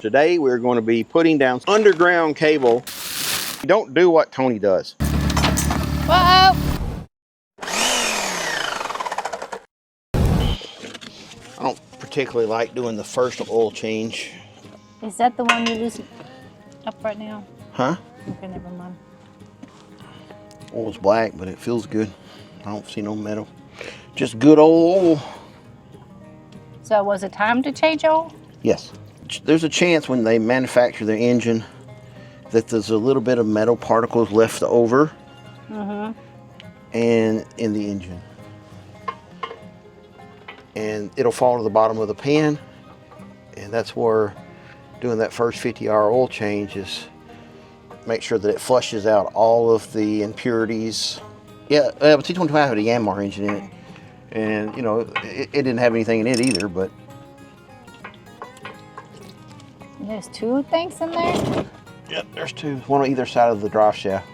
Today we're going to be putting down underground cable. Don't do what Tony does. Whoa! I don't particularly like doing the first oil change. Is that the one you're losing up right now? Huh? Okay, never mind. Oil's black, but it feels good. I don't see no metal. Just good old oil. So was it time to change oil? Yes. There's a chance when they manufacture their engine that there's a little bit of metal particles left over and in the engine. And it'll fall to the bottom of the pan, and that's where doing that first 50-hour oil change is make sure that it flushes out all of the impurities. Yeah, T25 had a Yanmar engine in it, and you know it didn't have anything in it either, but There's two things in there? yeah, there's two, one on either side of the drive shaft.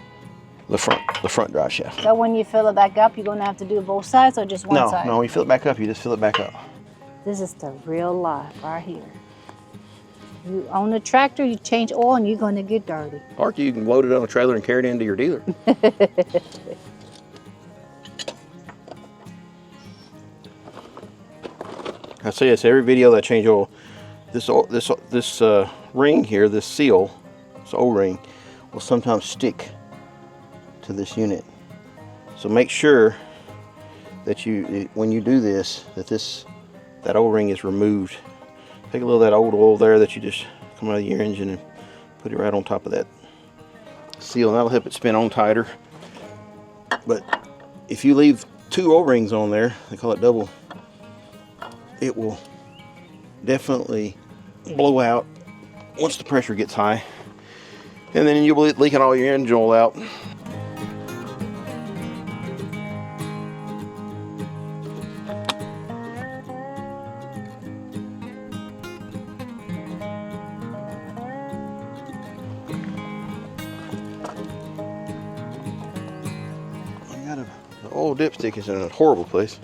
The front drive shaft. So when you fill it back up, you're gonna have to do both sides or just one side? No, when you fill it back up, you just fill it back up. This is the real life right here. You own a tractor, you change oil, and you're gonna get dirty. Or you can load it on a trailer and carry it into your dealer. I say this every video that I change oil. This ring here, this seal, this O-ring, will sometimes stick to this unit. So make sure that when you do this, that O-ring is removed. Take a little of that old oil there that you just come out of your engine and put it right on top of that seal, and that'll help it spin on tighter. But if you leave two O-rings on there, they call it double, it will definitely blow out once the pressure gets high, and then you'll be leaking all your engine oil out. The oil dipstick is in a horrible place.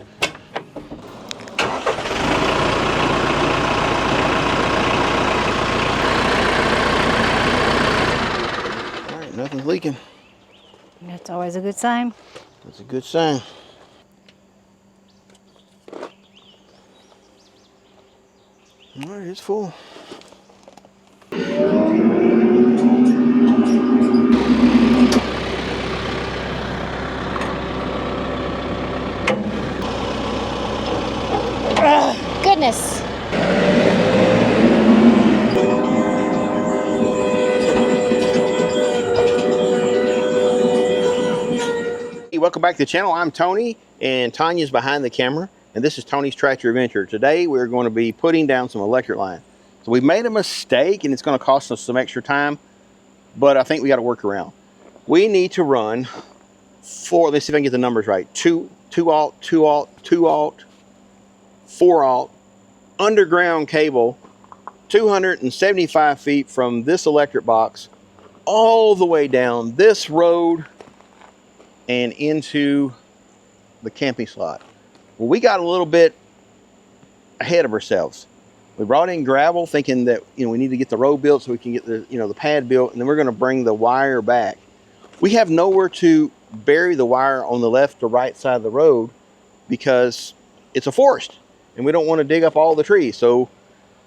Alright, nothing's leaking. That's always a good sign. That's a good sign. Alright, it's full. Goodness. Welcome back to the channel. I'm Tony, and Tanya's behind the camera, and this is Tony's Tractor Adventure. Today we're going to be putting down some electric line. So we've made a mistake, and it's going to cost us some extra time, but I think we got to work around. We need to run let's see if I can get the numbers right, 2 alt, 2 alt, 2 alt, 4 alt, underground cable, 275 feet from this electric box all the way down this road and into the camping slot. Well, we got a little bit ahead of ourselves. We brought in gravel thinking that we need to get the road built so we can get the pad built, and then we're going to bring the wire back. We have nowhere to bury the wire on the left or right side of the road because it's a forest and we don't want to dig up all the trees. So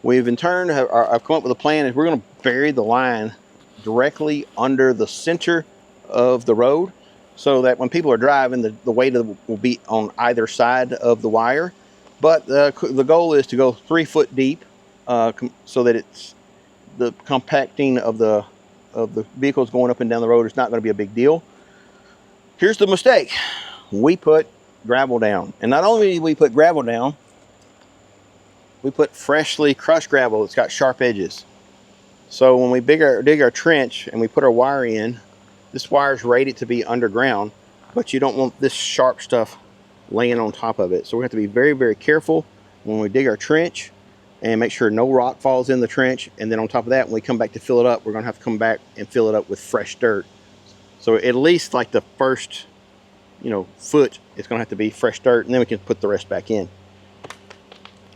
we've in turn I've come up with a plan is we're going to bury the line directly under the center of the road so that when people are driving, the weight will be on either side of the wire. But the goal is to go 3 foot deep so that it's the compacting of the vehicles going up and down the road is not going to be a big deal. Here's the mistake. We put gravel down. And not only did we put gravel down, we put freshly crushed gravel that's got sharp edges. So when we dig our trench and we put our wire in, this wire is rated to be underground, but you don't want this sharp stuff laying on top of it. So we have to be very, very careful when we dig our trench and make sure no rock falls in the trench. And then on top of that, when we come back to fill it up, we're going to have to come back and fill it up with fresh dirt. So at least like the first, foot, it's going to have to be fresh dirt, and then we can put the rest back in.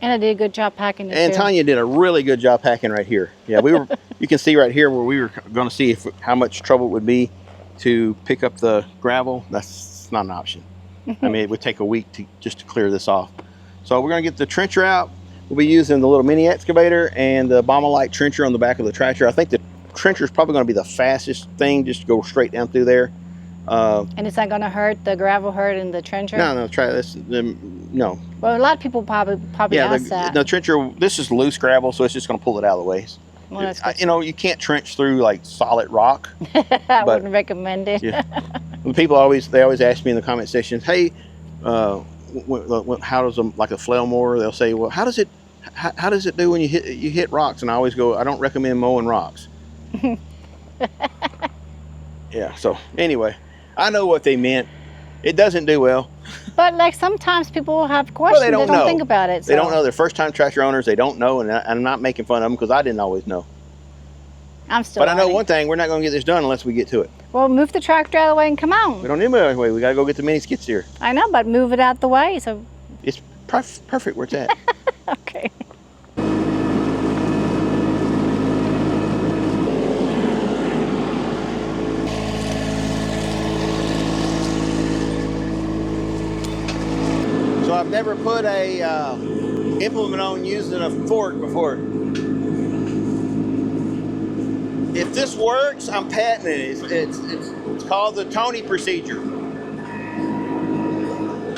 And I did a good job packing it And too. Tanya did a really good job packing right here. Yeah, we were. You can see right here where we were going to see how much trouble it would be to pick up the gravel. That's not an option. I mean, it would take a week just to clear this off. So we're going to get the trencher out. We'll be using the little mini excavator and the bomber-like trencher on the back of the tractor. I think the trencher is probably going to be the fastest thing, just to go straight down through there. And it's not going to hurt the gravel hurt in the trencher? No, try this. No. Well, a lot of people probably ask that. The trencher, this is loose gravel, so it's just going to pull it out of the way. Well, that's good. You know, you can't trench through like solid rock. I wouldn't recommend it. Yeah. People always ask me in the comment section, hey, how does like a flail mower? They'll say, well, how does it do when you hit rocks? And I always go, I don't recommend mowing rocks. Yeah. So anyway, I know what they meant. It doesn't do well. But like sometimes people will have questions. Well, they don't know. Think about it. So. They don't know. They're first-time tractor owners. They don't know, and I'm not making fun of them because I didn't always know. I'm still. But I know one thing: we're not going to get this done unless we get to it. Well, move the tractor out of the way and come on. We don't need to move out of the way. We got to go get the mini skid steer. I know, but move it out the way. So. It's perfect where it's at. Okay. So I've never put a implement on using a fork before. If this works, I'm patenting it. It's called the Tony procedure.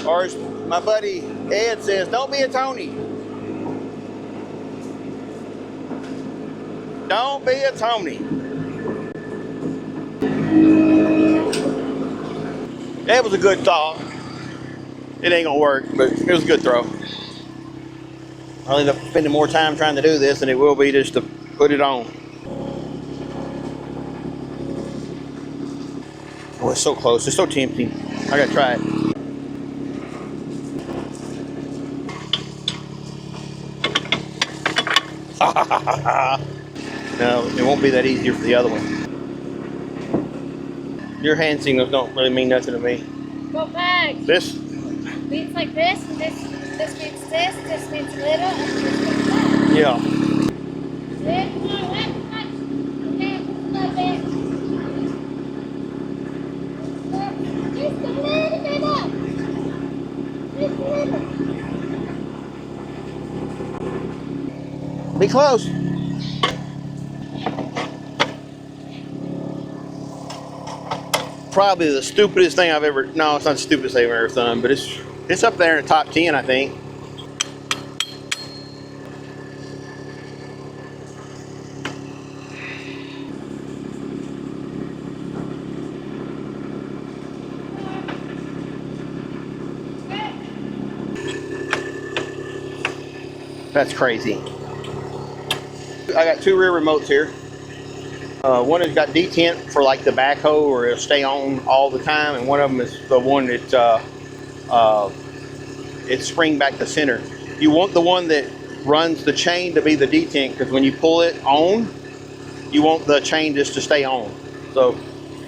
Or as my buddy Ed says, don't be a Tony. Don't be a Tony. That was a good thought. It ain't gonna work, but it was a good throw. I'll end up spending more time trying to do this than it will be just to put it on. Oh, it's so close. It's so tempting. I gotta try it. No, it won't be that easier for the other one. Your hand signals don't really mean nothing to me. What bag? This Means like this, and this means this means little, and this means that. Yeah. Okay, just a little bit. Just a little bit up. Just a little. Be close. Probably the stupidest thing I've ever, no, it's not the stupidest thing I've ever done, but it's up there in the top 10, I think. That's crazy. I got two rear remotes here. One has got detent for like the backhoe, or it'll stay on all the time, and one of them is the one that it's spring back to center. You want the one that runs the chain to be the detent, because when you pull it on, you want the chain just to stay on. So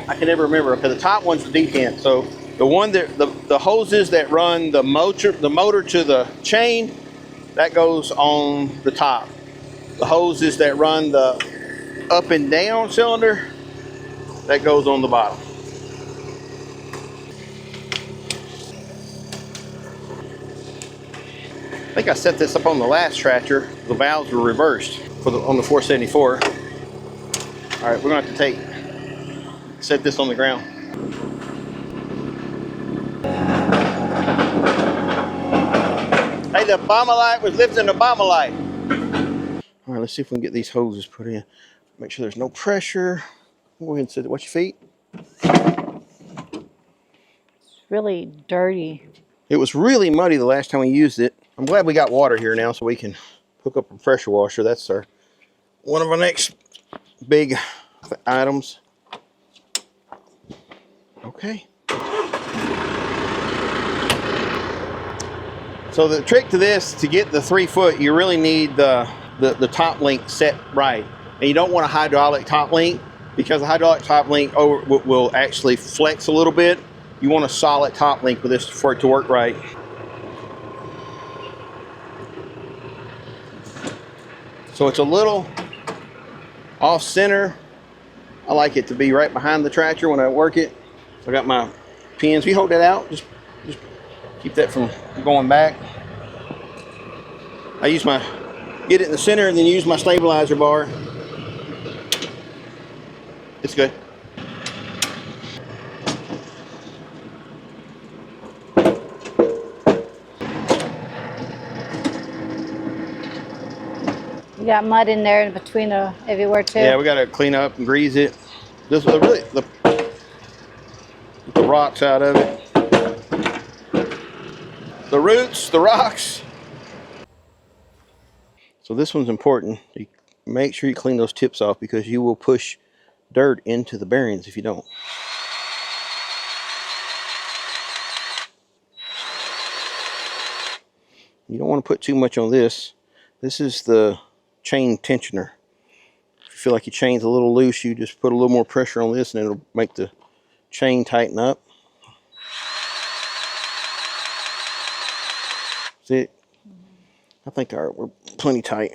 I can never remember, because the top one's the detent. So the one that the hoses that run the motor to the chain, that goes on the top. The hoses that run the up and down cylinder, that goes on the bottom. I think I set this up on the last tractor. The valves were reversed on the 474. All right, we're gonna have to set this on the ground. Hey, the bomber light was lifting the bomber light. All right, let's see if we can get these hoses put in. Make sure there's no pressure. Go ahead and sit. Watch your feet. It's really dirty. It was really muddy the last time we used it. I'm glad we got water here now, so we can hook up a pressure washer. That's one of our next big items. Okay. So the trick to this, to get the 3 foot, you really need the top link set right. And you don't want a hydraulic top link, because the hydraulic top link will actually flex a little bit. You want a solid top link with this for it to work right. So it's a little off center. I like it to be right behind the tractor when I work it. So I got my pins. You hold that out, just keep that from going back. I get it in the center and then use my stabilizer bar. It's good. You got mud in there in between everywhere too. Yeah, we got to clean up and grease it. This is really the rocks out of it. The roots, the rocks. So this one's important. You make sure you clean those tips off because you will push dirt into the bearings if you don't. You don't want to put too much on this. This is the chain tensioner. If you feel like your chain's a little loose, you just put a little more pressure on this and it'll make the chain tighten up. See, I think we're plenty tight.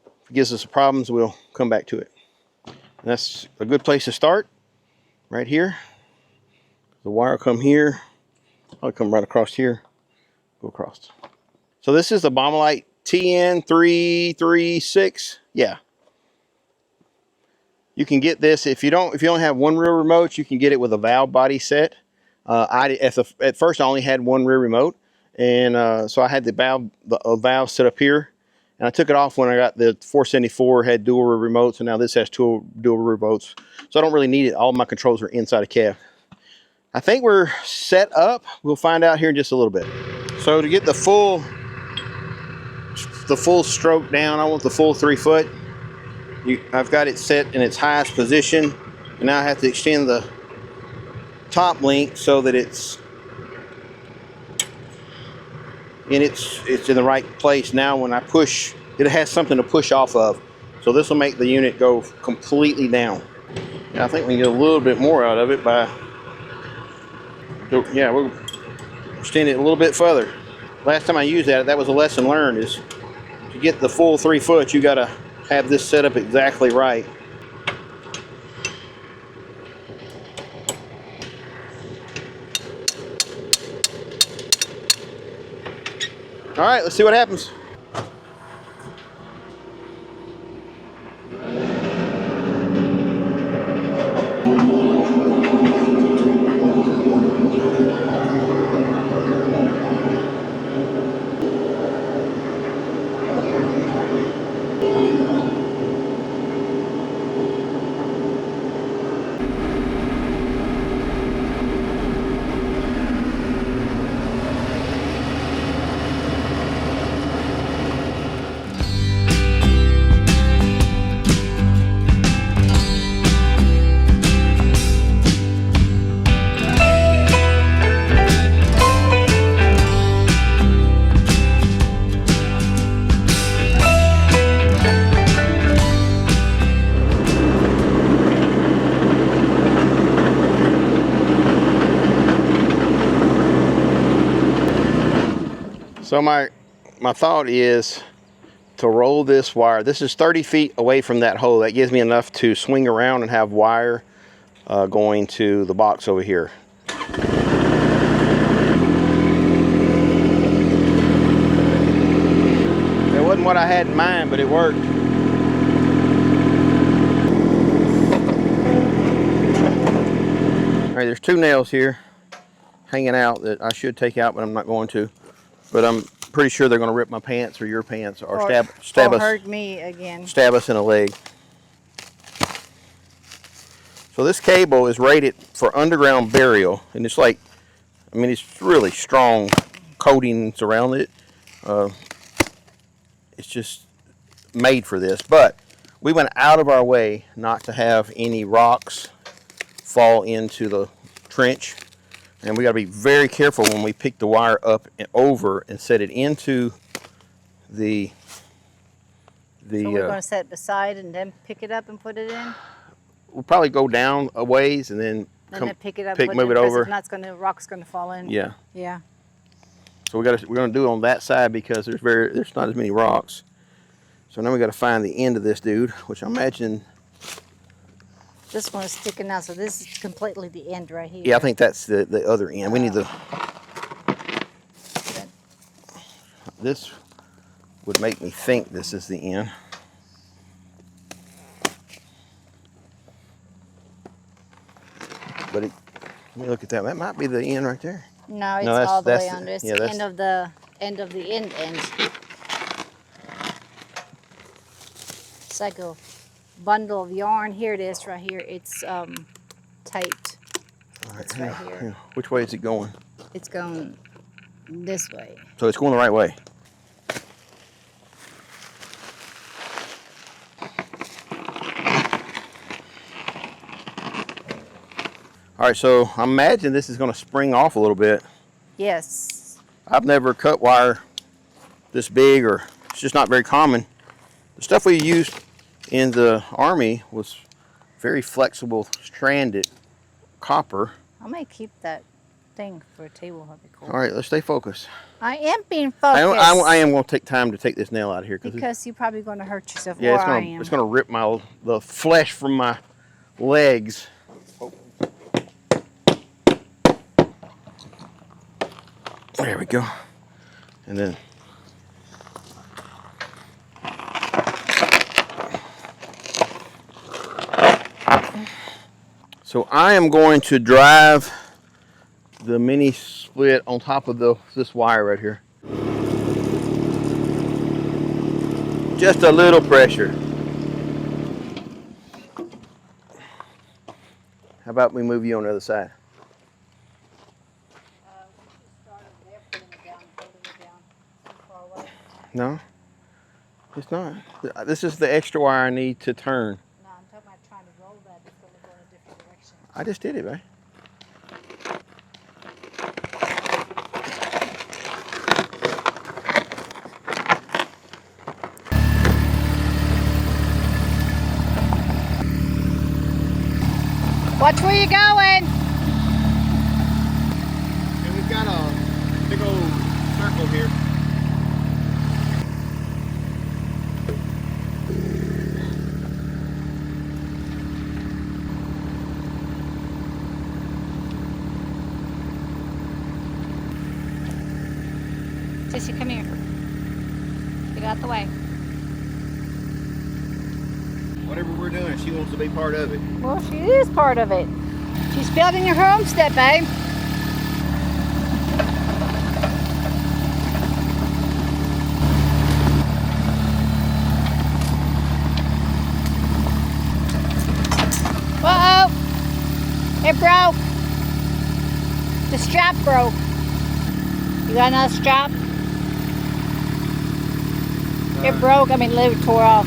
If it gives us problems, we'll come back to it. And that's a good place to start, right here. The wire will come here. I'll come right across here, go across. So this is the Baumolite TN336. Yeah. You can get this if you only have one rear remote, you can get it with a valve body set. At first I only had one rear remote, and so I had the valve set up here, and I took it off when I got the 474, had dual rear remotes, and now this has dual rear remotes. So I don't really need it. All my controls are inside a cab. I think we're set up. We'll find out here in just a little bit. So to get the full stroke down, I want the full 3 foot. I've got it set in its highest position, and now I have to extend the top link so that it's in the right place. Now when I push, it has something to push off of. So this will make the unit go completely down. And I think we can get a little bit more out of it by, yeah, we'll extend it a little bit further. Last time I used that was a lesson learned, is to get the full 3 foot, you gotta have this set up exactly right. All right, let's see what happens. So my thought is to roll this wire. This is 30 feet away from that hole. That gives me enough to swing around and have wire going to the box over here. It wasn't what I had in mind, but it worked. All right, there's 2 nails here hanging out that I should take out, but I'm not going to. But I'm pretty sure they're going to rip my pants or your pants or stab us. Hurt me again. Stab us in a leg. So this cable is rated for underground burial, and it's like, I mean, it's really strong coatings around it. It's just made for this. But we went out of our way not to have any rocks fall into the trench. And we got to be very careful when we pick the wire up and over and set it into the. So we're going to set it beside and then pick it up and put it in. We'll probably go down a ways and then then pick it up, move it over. If not, rock's going to fall in. Yeah. Yeah. So we're going to do it on that side because there's not as many rocks. So now we got to find the end of this dude, which I imagine. This one is sticking out, so this is completely the end right here. Yeah, I think that's the other end. We need the. This would make me think this is the end. But let me look at that. That might be the end right there. No, it's that's- all the way that's- under. It's yeah, the that's- end of the end. It's like a bundle of yarn. Here it is right here. It's taped. All right, It's right here. yeah. Which way is it going? It's going this way. So it's going the right way. All right, so I imagine this is going to spring off a little bit. Yes. I've never cut wire this big, or it's just not very common. The stuff we used in the Army was very flexible, stranded copper. I may keep that thing for a table. That'd be cool. All right, let's stay focused. I am being focused. I am going to take time to take this nail out of here. Because you're probably going to hurt yourself. Yeah, or I am. it's gonna rip the flesh from my legs. There we go. And then so I am going to drive the mini split on top of this wire right here. Just a little pressure. How about we move you on the other side? No, it's not. This is the extra wire I need to turn. No, I'm talking about trying to roll that. It's going to go in a different direction. I just did it, man. Watch where you're going. And we've got a big old circle here. Sissy, come here. Get out the way. Whatever we're doing, she wants to be part of it. Well, she is part of it. She's building her homestead, babe. Uh-oh. It broke. The strap broke. You got another strap? It broke. I mean, literally tore off.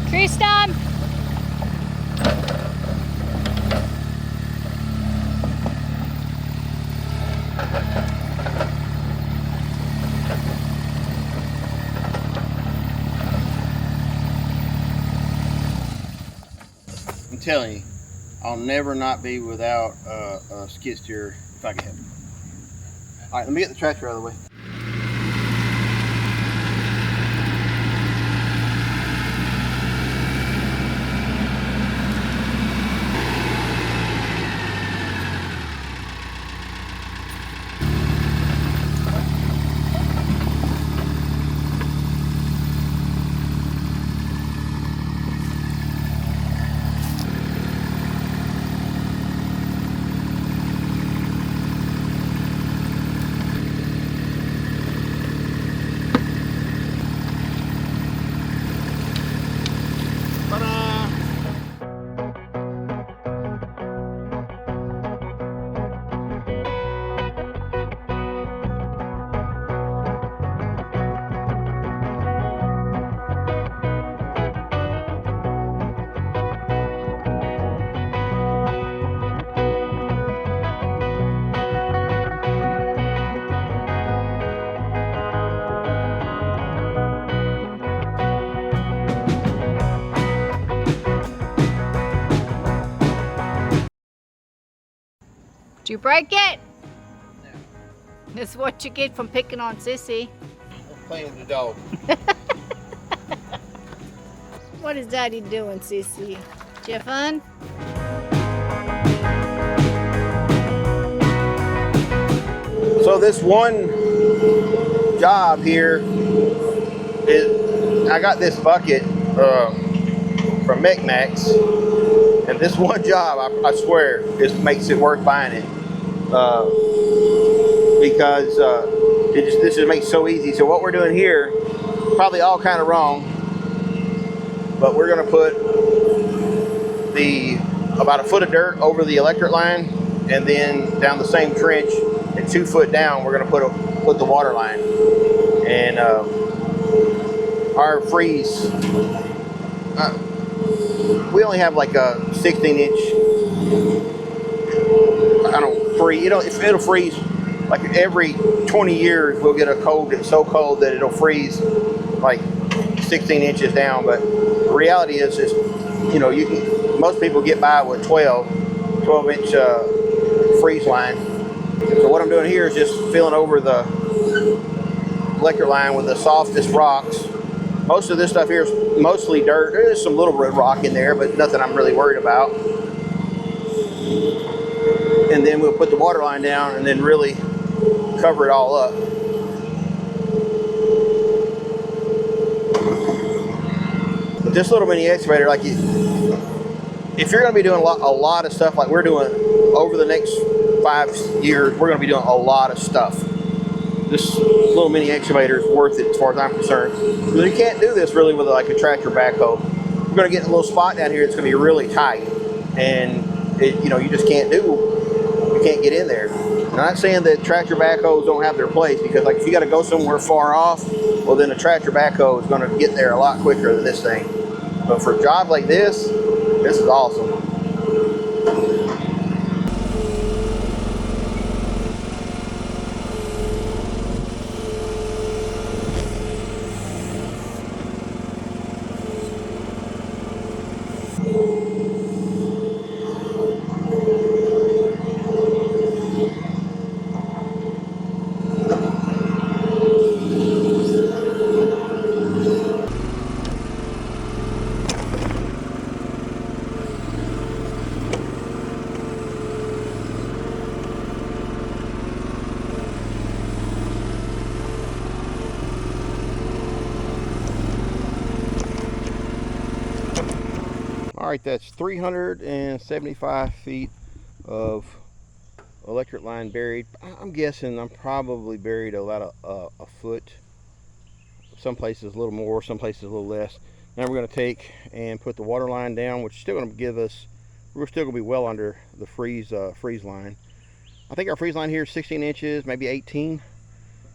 Tree stump. I'm telling you, I'll never not be without a skid steer if I can help it. All right, let me get the tractor out of the way. you break it? No. This is what you get from picking on Sissy. I'm playing with the dog. What is Daddy doing, Sissy? Did you have fun? So this one job here is, I got this bucket from MechMaxx, and this one job, I swear, just makes it worth buying it because this just makes it so easy. So what we're doing here, probably all kind of wrong, but we're gonna put about a foot of dirt over the electric line, and then down the same trench, and 2 foot down, we're gonna put the water line. And our freeze, we only have like a 16-inch. I don't freeze. It'll freeze like every 20 years. We'll get a cold that's so cold that it'll freeze like 16 inches down. But the reality is, most people get by with 12-inch freeze line. So what I'm doing here is just filling over the electric line with the softest rocks. Most of this stuff here is mostly dirt. There's some little red rock in there, but nothing I'm really worried about. And then we'll put the water line down and then really cover it all up. But this little mini excavator, like if you're going to be doing a lot of stuff like we're doing over the next 5 years, we're going to be doing a lot of stuff. This little mini excavator is worth it as far as I'm concerned. But you can't do this really with like a tractor backhoe. You're going to get a little spot down here that's going to be really tight, and you just can't get in there. I'm not saying that tractor backhoes don't have their place, because like if you got to go somewhere far off, well then a tractor backhoe is going to get there a lot quicker than this thing. But for a job like this is awesome. All right, that's 375 feet of electric line buried. I'm guessing I'm probably buried about a foot. Some places a little more, some places a little less. Now we're going to take and put the water line down, which is still going to give us, we're still going to be well under the freeze line. I think our freeze line here is 16 inches, maybe 18.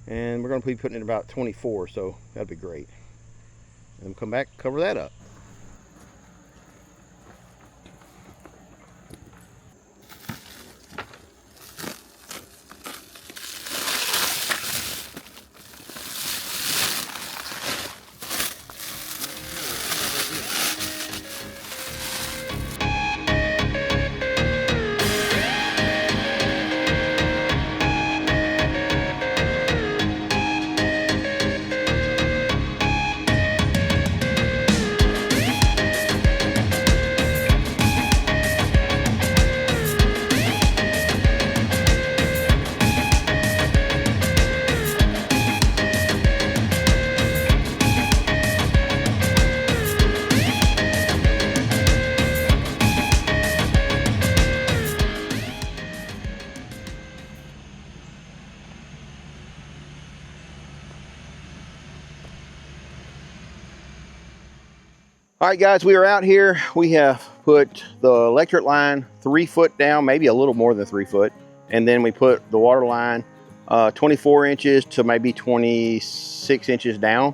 And we're going to be putting in about 24, so that'd be great. And we'll come back, cover that up. All right, guys, we are out here. We have put the electric line 3 foot down, maybe a little more than 3 foot. And then we put the water line 24 inches to maybe 26 inches down.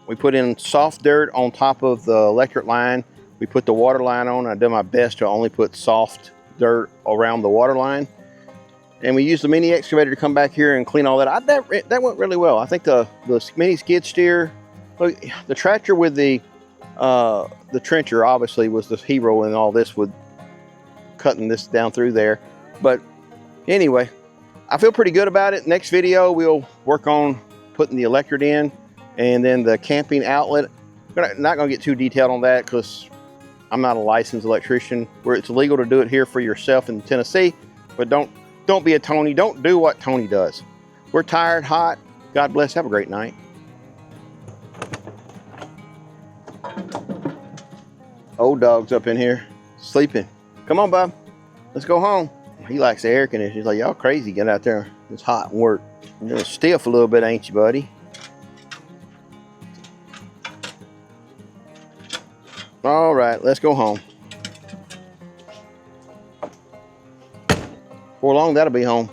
We put in soft dirt on top of the electric line. We put the water line on. I did my best to only put soft dirt around the water line. And we used the mini excavator to come back here and clean all that. That went really well. I think the mini skid steer, look, the tractor with the trencher obviously was the hero in all this with cutting this down through there. But anyway, I feel pretty good about it. Next video, we'll work on putting the electric in and then the camping outlet. We're not going to get too detailed on that because I'm not a licensed electrician. Where it's illegal to do it here for yourself in Tennessee, but don't be a Tony. Don't do what Tony does. We're tired, hot. God bless. Have a great night. Old dog's up in here sleeping. Come on, Bob. Let's go home. He likes the air conditioning. He's like, y'all crazy. Get out there. It's hot and work. You're gonna stiff a little bit, ain't you, buddy? All right, let's go home. Before long, that'll be home.